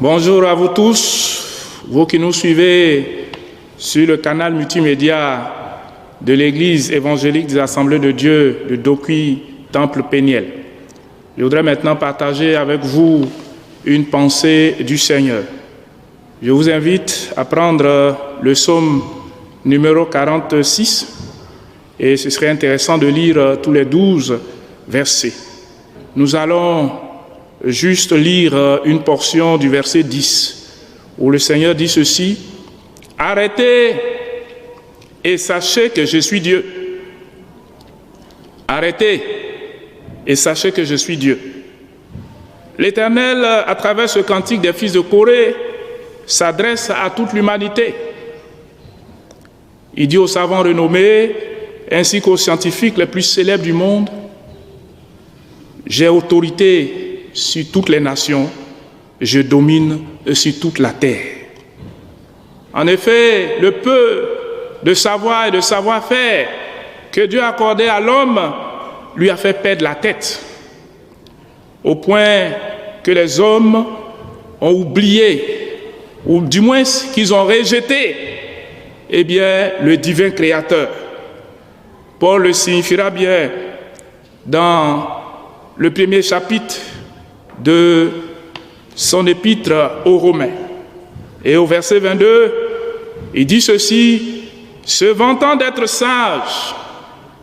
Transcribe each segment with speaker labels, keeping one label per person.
Speaker 1: Bonjour à vous tous, vous qui nous suivez sur le canal multimédia de l'Église évangélique des Assemblées de Dieu de Dokui, Temple Péniel. Je voudrais maintenant partager avec vous une pensée du Seigneur. Je vous invite à prendre le psaume numéro 46 et ce serait intéressant de lire tous les 12 versets. Nous allons juste lire une portion du verset 10 où le Seigneur dit ceci: « Arrêtez et sachez que je suis Dieu. Arrêtez et sachez que je suis Dieu. » L'Éternel, à travers ce cantique des fils de Corée, s'adresse à toute l'humanité. Il dit aux savants renommés, ainsi qu'aux scientifiques les plus célèbres du monde: « J'ai autorité sur toutes les nations, je domine sur toute la terre. » En effet, le peu de savoir et de savoir-faire que Dieu a accordé à l'homme lui a fait perdre la tête, au point que les hommes ont oublié, ou du moins qu'ils ont rejeté, le divin créateur. Paul le signifiera bien dans le premier chapitre de son épître aux Romains. Et au verset 22, il dit ceci: « Se vantant d'être sages,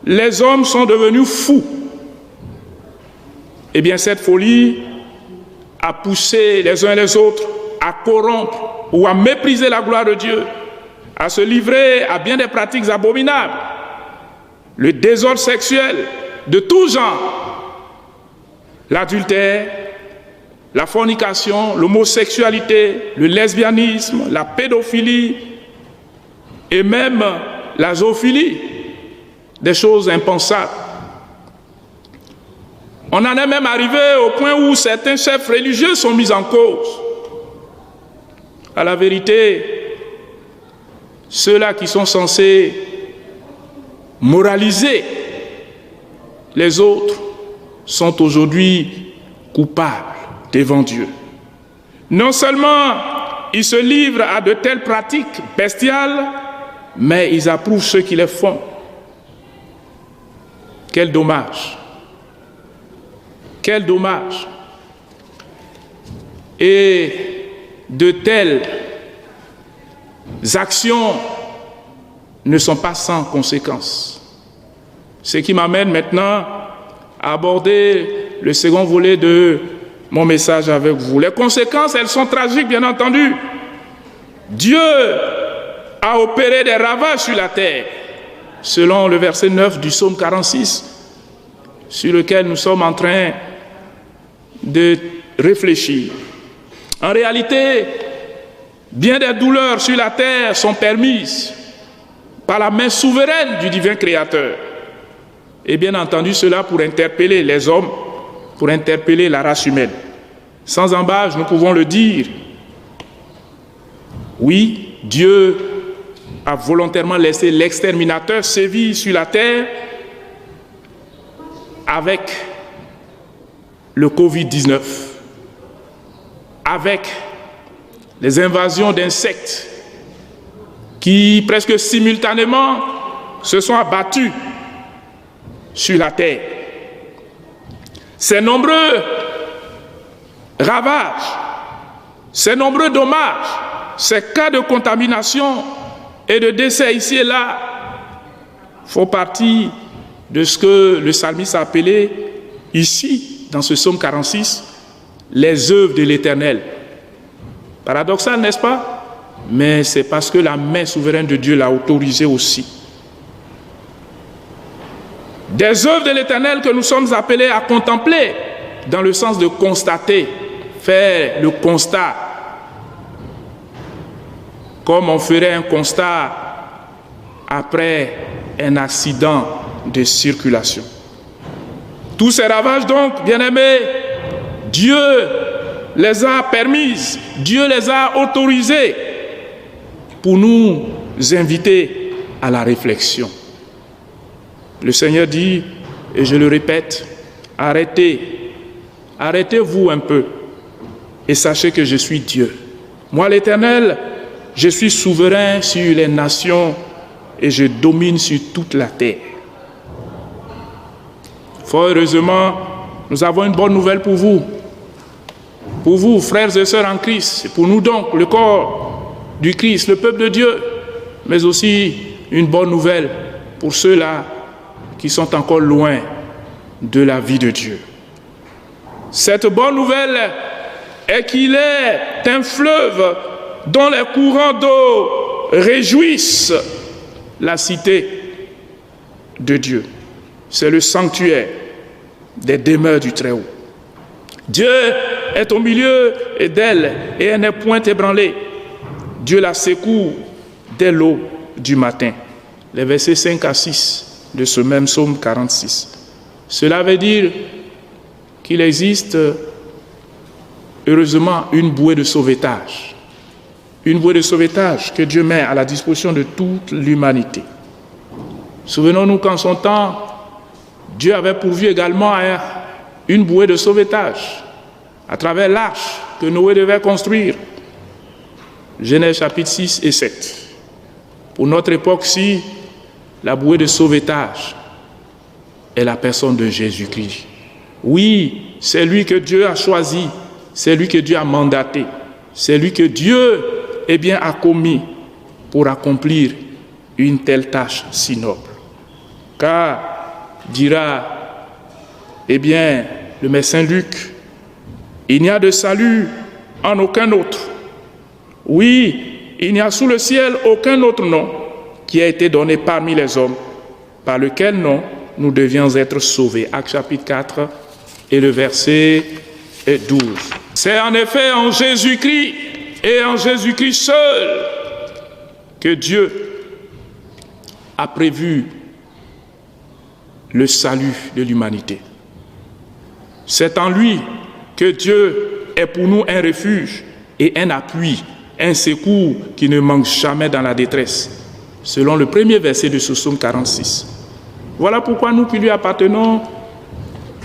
Speaker 1: les hommes sont devenus fous. » Eh bien, cette folie a poussé les uns et les autres à corrompre ou à mépriser la gloire de Dieu, à se livrer à bien des pratiques abominables, le désordre sexuel de tout genre, l'adultère, la fornication, l'homosexualité, le lesbianisme, la pédophilie et même la zoophilie, des choses impensables. On en est même arrivé au point où certains chefs religieux sont mis en cause. À la vérité, ceux-là qui sont censés moraliser les autres sont aujourd'hui coupables devant Dieu. Non seulement ils se livrent à de telles pratiques bestiales, mais ils approuvent ceux qui les font. Quel dommage! Quel dommage! Et de telles actions ne sont pas sans conséquences. Ce qui m'amène maintenant à aborder le second volet de mon message avec vous. Les conséquences, elles sont tragiques, bien entendu. Dieu a opéré des ravages sur la terre, selon le verset 9 du psaume 46, sur lequel nous sommes en train de réfléchir. En réalité, bien des douleurs sur la terre sont permises par la main souveraine du divin Créateur. Et bien entendu, cela pour interpeller les hommes, pour interpeller la race humaine. Sans embâche, nous pouvons le dire. Oui, Dieu a volontairement laissé l'exterminateur sévir sur la terre avec le Covid-19, avec les invasions d'insectes qui presque simultanément se sont abattus sur la terre. Ces nombreux ravages, ces nombreux dommages, ces cas de contamination et de décès ici et là font partie de ce que le psalmiste a appelé ici, dans ce psaume 46, les œuvres de l'Éternel. Paradoxal, n'est-ce pas? Mais c'est parce que la main souveraine de Dieu l'a autorisé aussi. Des œuvres de l'Éternel que nous sommes appelés à contempler, dans le sens de constater, faire le constat, comme on ferait un constat après un accident de circulation. Tous ces ravages donc, bien-aimés, Dieu les a permises, Dieu les a autorisées pour nous inviter à la réflexion. Le Seigneur dit, et je le répète, arrêtez, arrêtez-vous un peu et sachez que je suis Dieu. Moi, l'Éternel, je suis souverain sur les nations et je domine sur toute la terre. Fort heureusement, nous avons une bonne nouvelle pour vous. Pour vous, frères et sœurs en Christ, pour nous donc, le corps du Christ, le peuple de Dieu, mais aussi une bonne nouvelle pour ceux-là qui sont encore loin de la vie de Dieu. Cette bonne nouvelle est qu'il est un fleuve dont les courants d'eau réjouissent la cité de Dieu. C'est le sanctuaire des demeures du Très-Haut. Dieu est au milieu d'elle et elle n'est point ébranlée. Dieu la secoue dès l'aube du matin. Les versets 5 à 6 de ce même psaume 46. Cela veut dire qu'il existe, heureusement, une bouée de sauvetage. Une bouée de sauvetage que Dieu met à la disposition de toute l'humanité. Souvenons-nous qu'en son temps, Dieu avait pourvu également à une bouée de sauvetage à travers l'arche que Noé devait construire. Genèse chapitre 6 et 7. Pour notre époque-ci, la bouée de sauvetage est la personne de Jésus-Christ. Oui, c'est lui que Dieu a choisi, c'est lui que Dieu a mandaté, c'est lui que Dieu a commis pour accomplir une telle tâche si noble. Car, dira, le médecin Luc, il n'y a de salut en aucun autre. Oui, il n'y a sous le ciel aucun autre nom qui a été donné parmi les hommes, par lequel nom nous devions être sauvés. Actes chapitre 4 et le verset 12. C'est en effet en Jésus-Christ et en Jésus-Christ seul que Dieu a prévu le salut de l'humanité. C'est en lui que Dieu est pour nous un refuge et un appui, un secours qui ne manque jamais dans la détresse, selon le premier verset de ce psaume 46. Voilà pourquoi nous qui lui appartenons,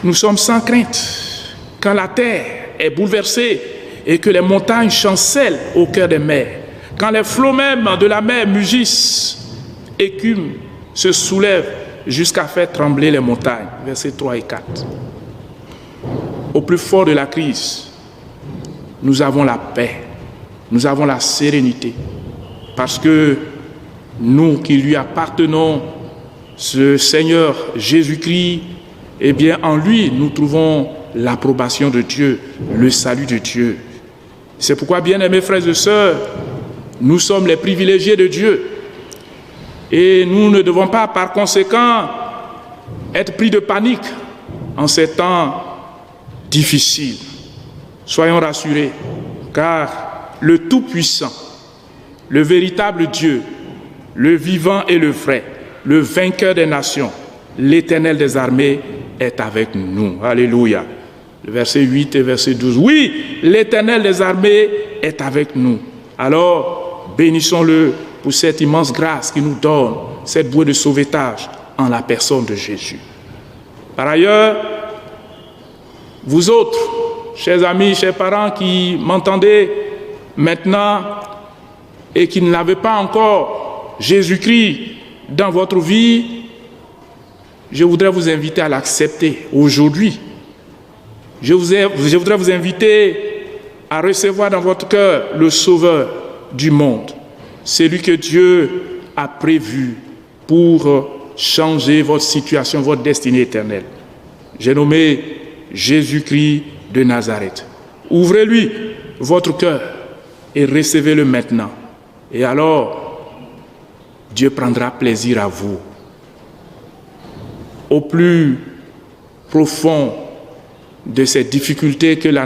Speaker 1: nous sommes sans crainte. Quand la terre est bouleversée et que les montagnes chancellent au cœur des mers, quand les flots même de la mer mugissent, écument, se soulèvent jusqu'à faire trembler les montagnes. Versets 3 et 4. Au plus fort de la crise, nous avons la paix, nous avons la sérénité, parce que nous qui lui appartenons, ce Seigneur Jésus-Christ, en lui, nous trouvons l'approbation de Dieu, le salut de Dieu. C'est pourquoi, bien-aimés frères et sœurs, nous sommes les privilégiés de Dieu. Et nous ne devons pas, par conséquent, être pris de panique en ces temps difficiles. Soyons rassurés, car le Tout-Puissant, le véritable Dieu, le vivant et le vrai, le vainqueur des nations, l'Éternel des armées est avec nous. Alléluia. Le verset 8 et verset 12. Oui, l'Éternel des armées est avec nous. Alors, bénissons-le pour cette immense grâce qu'il nous donne, cette bouée de sauvetage en la personne de Jésus. Par ailleurs, vous autres, chers amis, chers parents qui m'entendez maintenant et qui n'avez pas encore Jésus-Christ dans votre vie, je voudrais vous inviter à l'accepter aujourd'hui. Je voudrais vous inviter à recevoir dans votre cœur le Sauveur du monde, celui que Dieu a prévu pour changer votre situation, votre destinée éternelle. J'ai nommé Jésus-Christ de Nazareth. Ouvrez-lui votre cœur et recevez-le maintenant. Et alors, Dieu prendra plaisir à vous. Au plus profond de ces difficultés que la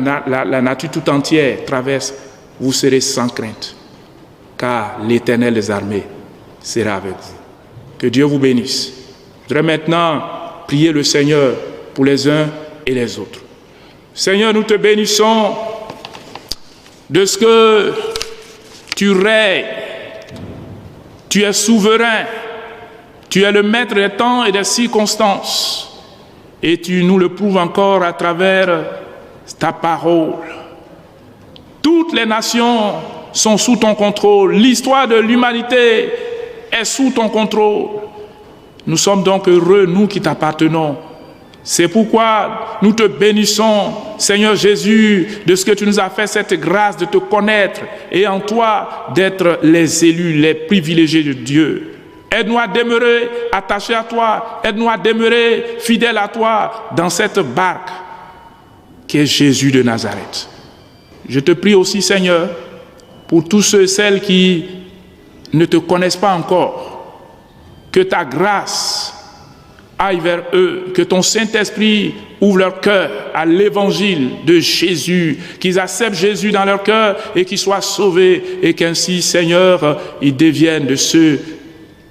Speaker 1: nature tout entière traverse, vous serez sans crainte, car l'Éternel des armées sera avec vous. Que Dieu vous bénisse. Je voudrais maintenant prier le Seigneur pour les uns et les autres. Seigneur, nous te bénissons de ce que tu règnes, tu es souverain, tu es le maître des temps et des circonstances, et tu nous le prouves encore à travers ta parole. Toutes les nations sont sous ton contrôle. L'histoire de l'humanité est sous ton contrôle. Nous sommes donc heureux, nous qui t'appartenons. C'est pourquoi nous te bénissons, Seigneur Jésus, de ce que tu nous as fait cette grâce de te connaître et en toi d'être les élus, les privilégiés de Dieu. Aide-nous à demeurer attachés à toi, aide-nous à demeurer fidèles à toi dans cette barque qui est Jésus de Nazareth. Je te prie aussi, Seigneur, pour tous ceux et celles qui ne te connaissent pas encore, que ta grâce aille vers eux, que ton Saint-Esprit ouvre leur cœur à l'évangile de Jésus, qu'ils acceptent Jésus dans leur cœur et qu'ils soient sauvés et qu'ainsi, Seigneur, ils deviennent de ceux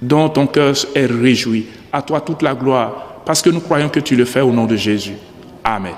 Speaker 1: dont ton cœur est réjoui. À toi toute la gloire, parce que nous croyons que tu le fais au nom de Jésus. Amen.